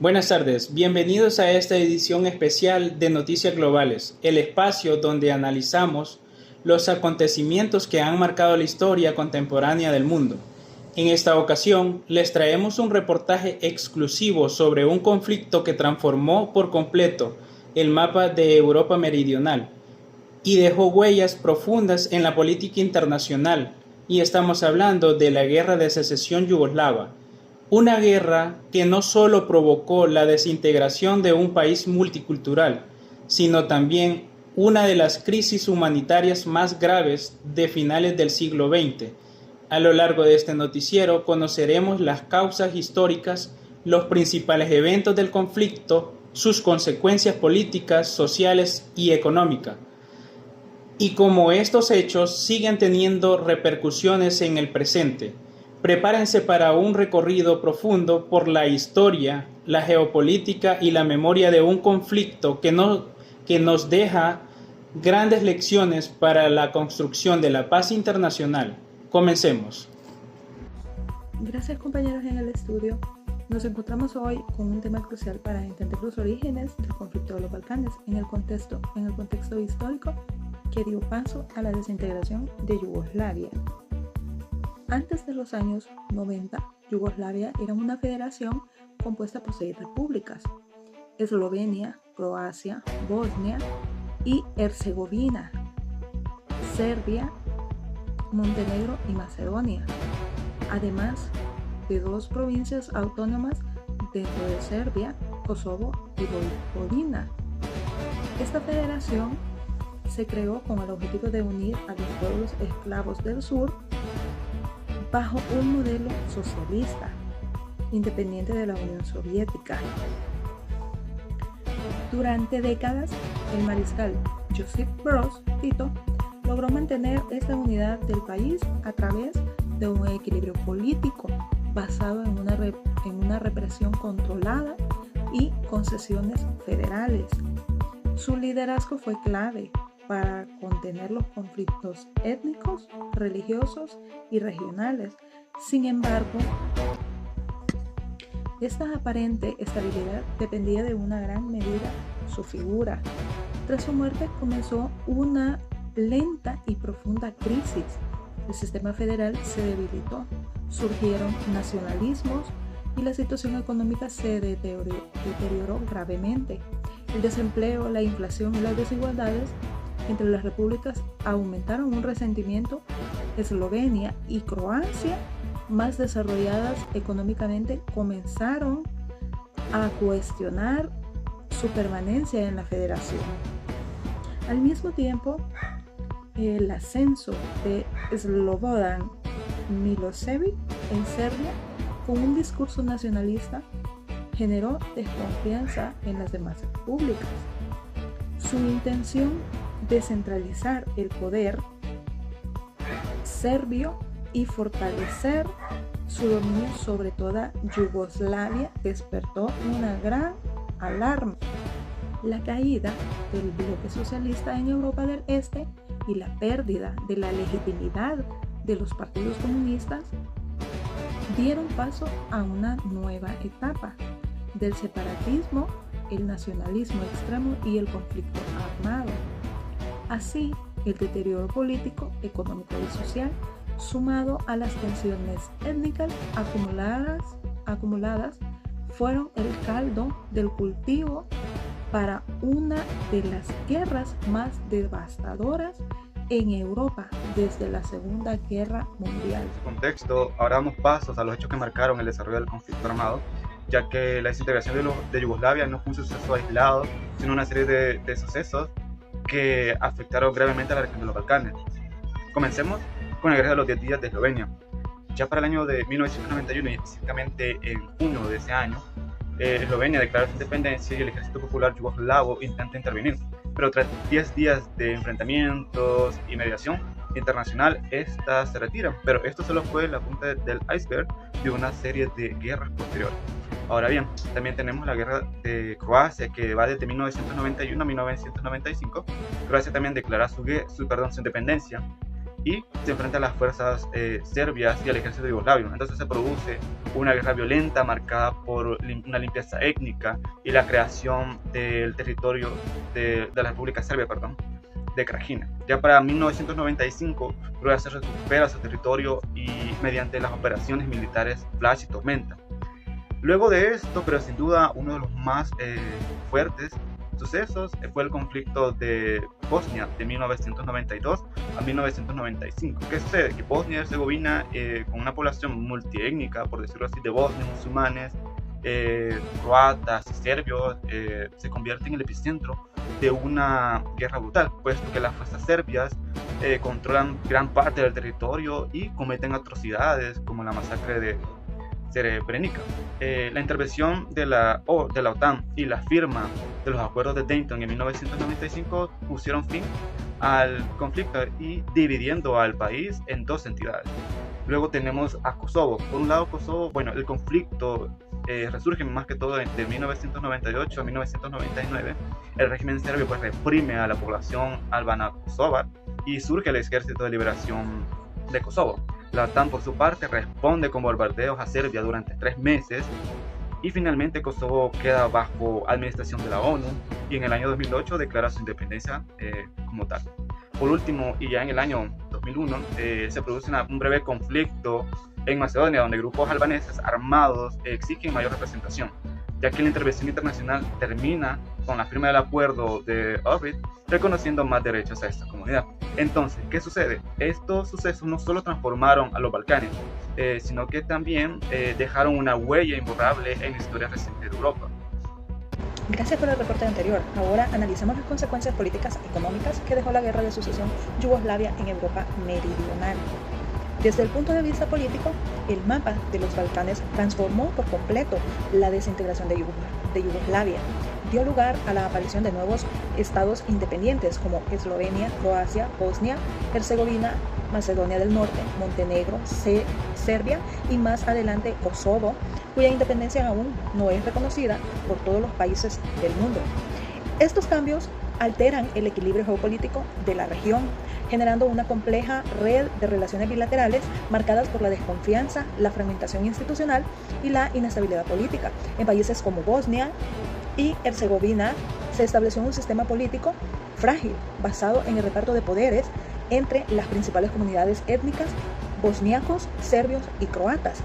Buenas tardes, bienvenidos a esta edición especial de Noticias Globales, el espacio donde analizamos los acontecimientos que han marcado la historia contemporánea del mundo. En esta ocasión les traemos un reportaje exclusivo sobre un conflicto que transformó por completo el mapa de Europa Meridional y dejó huellas profundas en la política internacional, y estamos hablando de la Guerra de Secesión Yugoslava. Una guerra que no solo provocó la desintegración de un país multicultural, sino también una de las crisis humanitarias más graves de finales del siglo XX. A lo largo de este noticiero conoceremos las causas históricas, los principales eventos del conflicto, sus consecuencias políticas, sociales y económicas, y cómo estos hechos siguen teniendo repercusiones en el presente. Prepárense para un recorrido profundo por la historia, la geopolítica y la memoria de un conflicto que nos deja grandes lecciones para la construcción de la paz internacional. Comencemos. Gracias, compañeros en el estudio. Nos encontramos hoy con un tema crucial para entender los orígenes del conflicto de los Balcanes en el contexto histórico que dio paso a la desintegración de Yugoslavia. Antes de los años 90, Yugoslavia era una federación compuesta por 6 repúblicas: Eslovenia, Croacia, Bosnia y Herzegovina, Serbia, Montenegro y Macedonia, además de 2 provincias autónomas dentro de Serbia, Kosovo y Vojvodina. Esta federación se creó con el objetivo de unir a los pueblos eslavos del sur bajo un modelo socialista, independiente de la Unión Soviética. Durante décadas, el mariscal Josip Broz Tito logró mantener esta unidad del país a través de un equilibrio político basado en una represión controlada y concesiones federales. Su liderazgo fue clave para contener los conflictos étnicos, religiosos y regionales. Sin embargo, esta aparente estabilidad dependía de una gran medida su figura. Tras su muerte comenzó una lenta y profunda crisis. El sistema federal se debilitó, surgieron nacionalismos y la situación económica se deterioró gravemente. El desempleo, la inflación y las desigualdades entre las repúblicas aumentaron un resentimiento. Eslovenia y Croacia, más desarrolladas económicamente, comenzaron a cuestionar su permanencia en la federación. Al mismo tiempo, el ascenso de Slobodan Milošević en Serbia, con un discurso nacionalista, generó desconfianza en las demás repúblicas. Su intención de centralizar el poder serbio y fortalecer su dominio sobre toda Yugoslavia despertó una gran alarma. La caída del bloque socialista en Europa del Este y la pérdida de la legitimidad de los partidos comunistas dieron paso a una nueva etapa del separatismo, el nacionalismo extremo y el conflicto armado. Así, el deterioro político, económico y social, sumado a las tensiones étnicas acumuladas, fueron el caldo del cultivo para una de las guerras más devastadoras en Europa desde la Segunda Guerra Mundial. En este contexto, ahora damos pasos a los hechos que marcaron el desarrollo del conflicto armado, ya que la desintegración de Yugoslavia no fue un suceso aislado, sino una serie de sucesos que afectaron gravemente a la región de los Balcanes. Comencemos con la Guerra de los 10 días de Eslovenia. Ya para el año de 1991, y específicamente en junio de ese año, Eslovenia declara su independencia y el ejército popular yugoslavo intenta intervenir. Pero tras 10 días de enfrentamientos y mediación internacional, esta se retira. Pero esto solo fue la punta del iceberg de una serie de guerras posteriores. Ahora bien, también tenemos la guerra de Croacia, que va desde 1991 a 1995. Croacia también declara su independencia y se enfrenta a las fuerzas serbias y al ejército yugoslavio. Entonces se produce una guerra violenta marcada por una limpieza étnica y la creación del territorio de la República Serbia, de Krajina. Ya para 1995, Croacia se recupera su territorio y mediante las operaciones militares Flash y Tormenta. Luego de esto, pero sin duda uno de los más fuertes sucesos, fue el conflicto de Bosnia de 1992 a 1995. ¿Qué sucede? Que Bosnia y Herzegovina, con una población multiétnica, por decirlo así, de bosnios, musulmanes, croatas y serbios, se convierte en el epicentro de una guerra brutal, puesto que las fuerzas serbias controlan gran parte del territorio y cometen atrocidades como la masacre de Srebrenica. La intervención de la OTAN y la firma de los acuerdos de Dayton en 1995 pusieron fin al conflicto y dividiendo al país en dos entidades. Luego tenemos a Kosovo. Por un lado, Kosovo, el conflicto resurge más que todo de 1998 a 1999. El régimen serbio reprime a la población albana kosova y surge el Ejército de Liberación de Kosovo. La OTAN, por su parte, responde con bombardeos a Serbia durante 3 meses y finalmente Kosovo queda bajo administración de la ONU y en el año 2008 declara su independencia como tal. Por último, y ya en el año 2001, se produce un breve conflicto en Macedonia, donde grupos albaneses armados exigen mayor representación, ya que la intervención internacional termina con la firma del acuerdo de Ohrid, reconociendo más derechos a esta comunidad. Entonces, ¿qué sucede? Estos sucesos no solo transformaron a los Balcanes, sino que también dejaron una huella imborrable en la historia reciente de Europa. Gracias por el reporte anterior. Ahora analizamos las consecuencias políticas y económicas que dejó la guerra de sucesión Yugoslavia en Europa meridional. Desde el punto de vista político, el mapa de los Balcanes transformó por completo la desintegración de Yugoslavia. Dio lugar a la aparición de nuevos estados independientes como Eslovenia, Croacia, Bosnia, Herzegovina, Macedonia del Norte, Montenegro, Serbia y más adelante Kosovo, cuya independencia aún no es reconocida por todos los países del mundo. Estos cambios alteran el equilibrio geopolítico de la región, generando una compleja red de relaciones bilaterales marcadas por la desconfianza, la fragmentación institucional y la inestabilidad política. En países como Bosnia y Herzegovina se estableció un sistema político frágil, basado en el reparto de poderes entre las principales comunidades étnicas, bosníacos, serbios y croatas.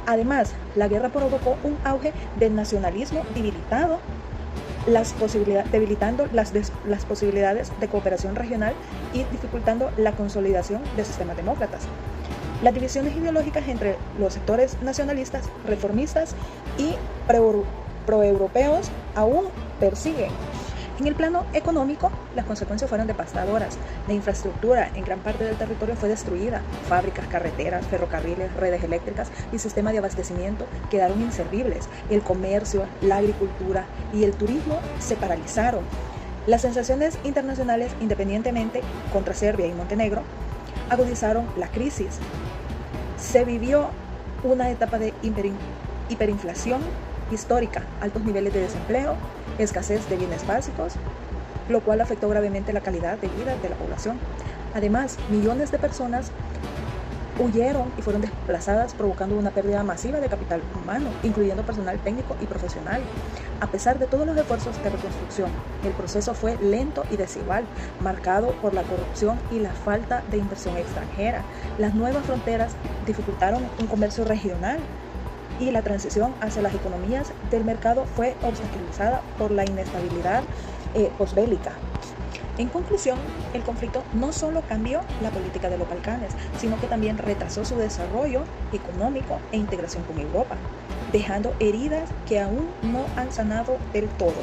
Además, la guerra provocó un auge del nacionalismo debilitando las posibilidades de cooperación regional y dificultando la consolidación de sistemas demócratas. Las divisiones ideológicas entre los sectores nacionalistas, reformistas y proeuropeos aún persiguen. En el plano económico, las consecuencias fueron devastadoras. La infraestructura en gran parte del territorio fue destruida. Fábricas, carreteras, ferrocarriles, redes eléctricas y sistemas de abastecimiento quedaron inservibles. El comercio, la agricultura y el turismo se paralizaron. Las sanciones internacionales, independientemente contra Serbia y Montenegro, agudizaron la crisis. Se vivió una etapa de hiperinflación histórica, altos niveles de desempleo, escasez de bienes básicos, lo cual afectó gravemente la calidad de vida de la población. Además, millones de personas huyeron y fueron desplazadas, provocando una pérdida masiva de capital humano, incluyendo personal técnico y profesional. A pesar de todos los esfuerzos de reconstrucción, el proceso fue lento y desigual, marcado por la corrupción y la falta de inversión extranjera. Las nuevas fronteras dificultaron un comercio regional y la transición hacia las economías del mercado fue obstaculizada por la inestabilidad posbélica. En conclusión, el conflicto no solo cambió la política de los Balcanes, sino que también retrasó su desarrollo económico e integración con Europa, dejando heridas que aún no han sanado del todo.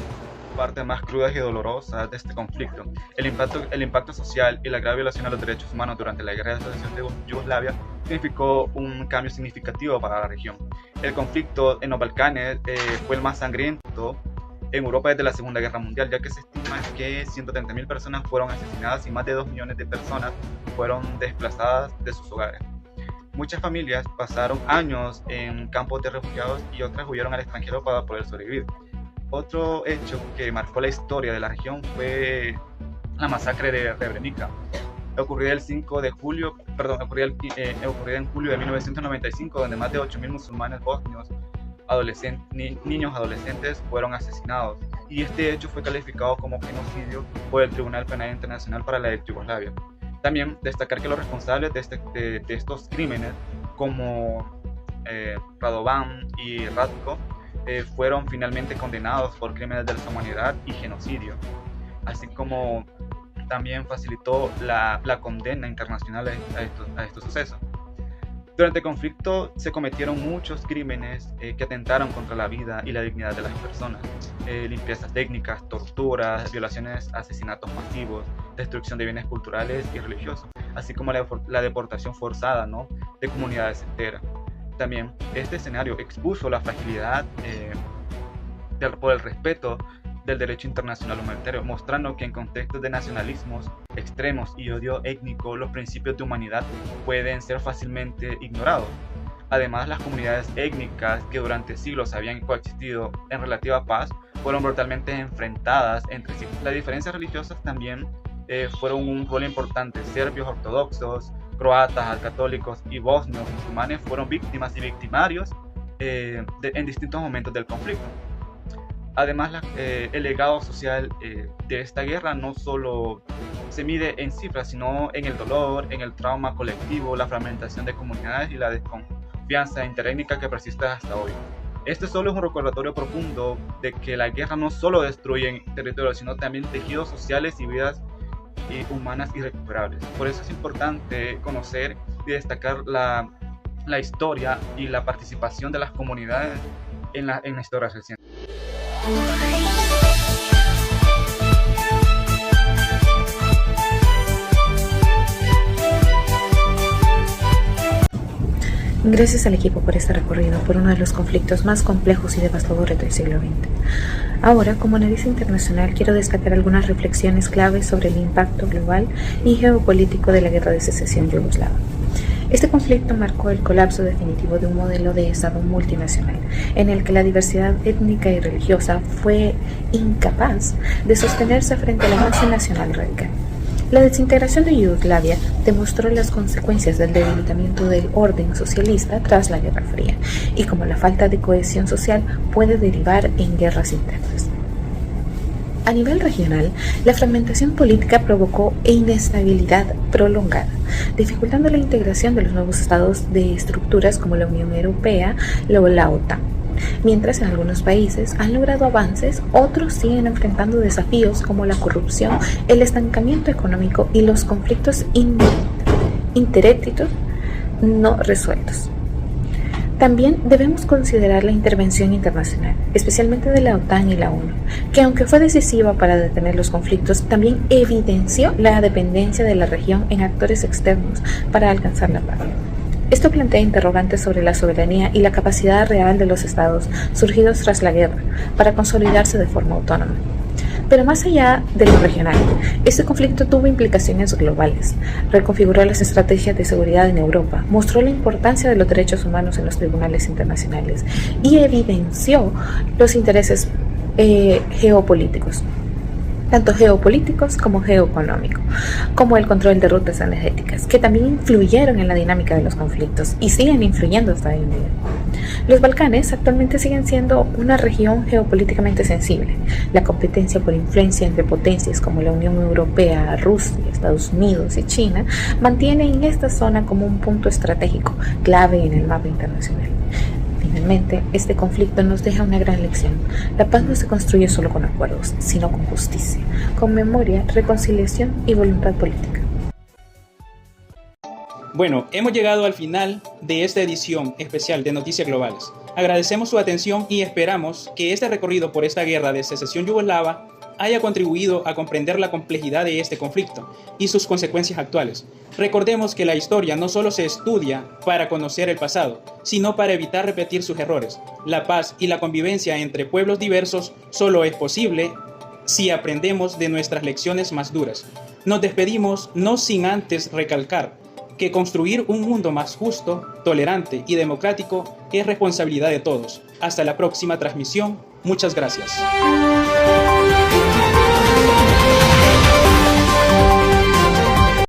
Parte más crudas y dolorosas de este conflicto, el impacto social y la grave violación a los derechos humanos durante la guerra de sucesión de Yugoslavia significó un cambio significativo para la región. El conflicto en los Balcanes fue el más sangriento en Europa desde la Segunda Guerra Mundial, ya que se estima que 130.000 personas fueron asesinadas y más de 2 millones de personas fueron desplazadas de sus hogares. Muchas familias pasaron años en campos de refugiados y otras huyeron al extranjero para poder sobrevivir. Otro hecho que marcó la historia de la región fue la masacre de Srebrenica. ocurrida el 5 de julio, perdón, ocurrida en julio de 1995, donde más de 8.000 musulmanes bosnios, niños adolescentes, fueron asesinados. Y este hecho fue calificado como genocidio por el Tribunal Penal Internacional para la ex Yugoslavia. También destacar que los responsables de estos crímenes, como Radovan y Ratko, fueron finalmente condenados por crímenes de lesa humanidad y genocidio, así como también facilitó la condena internacional a estos sucesos. Durante el conflicto se cometieron muchos crímenes que atentaron contra la vida y la dignidad de las personas. Limpiezas técnicas, torturas, violaciones, asesinatos masivos, destrucción de bienes culturales y religiosos, así como la deportación forzada, ¿no?, de comunidades enteras. También este escenario expuso la fragilidad por el respeto del derecho internacional humanitario, mostrando que en contextos de nacionalismos extremos y odio étnico, los principios de humanidad pueden ser fácilmente ignorados. Además, las comunidades étnicas que durante siglos habían coexistido en relativa paz fueron brutalmente enfrentadas entre sí. Las diferencias religiosas también fueron un rol importante. Serbios ortodoxos, croatas, católicos y bosnios musulmanes fueron víctimas y victimarios en distintos momentos del conflicto. Además, el legado social de esta guerra no solo se mide en cifras, sino en el dolor, en el trauma colectivo, la fragmentación de comunidades y la desconfianza interétnica que persiste hasta hoy. Este solo es un recordatorio profundo de que la guerra no solo destruye territorios, sino también tejidos sociales y vidas humanas irrecuperables. Por eso es importante conocer y destacar la historia y la participación de las comunidades en la historia reciente. Gracias al equipo por este recorrido por uno de los conflictos más complejos y devastadores del siglo XX. Ahora, como analista internacional, quiero destacar algunas reflexiones claves sobre el impacto global y geopolítico de la Guerra de Secesión yugoslava. Este conflicto marcó el colapso definitivo de un modelo de Estado multinacional, en el que la diversidad étnica y religiosa fue incapaz de sostenerse frente a la base nacional radical. La desintegración de Yugoslavia demostró las consecuencias del debilitamiento del orden socialista tras la Guerra Fría y cómo la falta de cohesión social puede derivar en guerras internas. A nivel regional, la fragmentación política provocó inestabilidad prolongada, dificultando la integración de los nuevos estados de estructuras como la Unión Europea o la OTAN. Mientras en algunos países han logrado avances, otros siguen enfrentando desafíos como la corrupción, el estancamiento económico y los conflictos interétnicos no resueltos. También debemos considerar la intervención internacional, especialmente de la OTAN y la ONU, que aunque fue decisiva para detener los conflictos, también evidenció la dependencia de la región en actores externos para alcanzar la paz. Esto plantea interrogantes sobre la soberanía y la capacidad real de los estados surgidos tras la guerra para consolidarse de forma autónoma. Pero más allá de lo regional, este conflicto tuvo implicaciones globales, reconfiguró las estrategias de seguridad en Europa, mostró la importancia de los derechos humanos en los tribunales internacionales y evidenció los intereses geopolíticos, tanto geopolíticos como geoeconómicos, como el control de rutas energéticas, que también influyeron en la dinámica de los conflictos y siguen influyendo hasta hoy en día. Los Balcanes actualmente siguen siendo una región geopolíticamente sensible. La competencia por influencia entre potencias como la Unión Europea, Rusia, Estados Unidos y China mantiene en esta zona como un punto estratégico clave en el mapa internacional. Finalmente, este conflicto nos deja una gran lección. La paz no se construye solo con acuerdos, sino con justicia, con memoria, reconciliación y voluntad política. Bueno, hemos llegado al final de esta edición especial de Noticias Globales. Agradecemos su atención y esperamos que este recorrido por esta guerra de secesión yugoslava haya contribuido a comprender la complejidad de este conflicto y sus consecuencias actuales. Recordemos que la historia no solo se estudia para conocer el pasado, sino para evitar repetir sus errores. La paz y la convivencia entre pueblos diversos solo es posible si aprendemos de nuestras lecciones más duras. Nos despedimos no sin antes recalcar que construir un mundo más justo, tolerante y democrático es responsabilidad de todos. Hasta la próxima transmisión. Muchas gracias.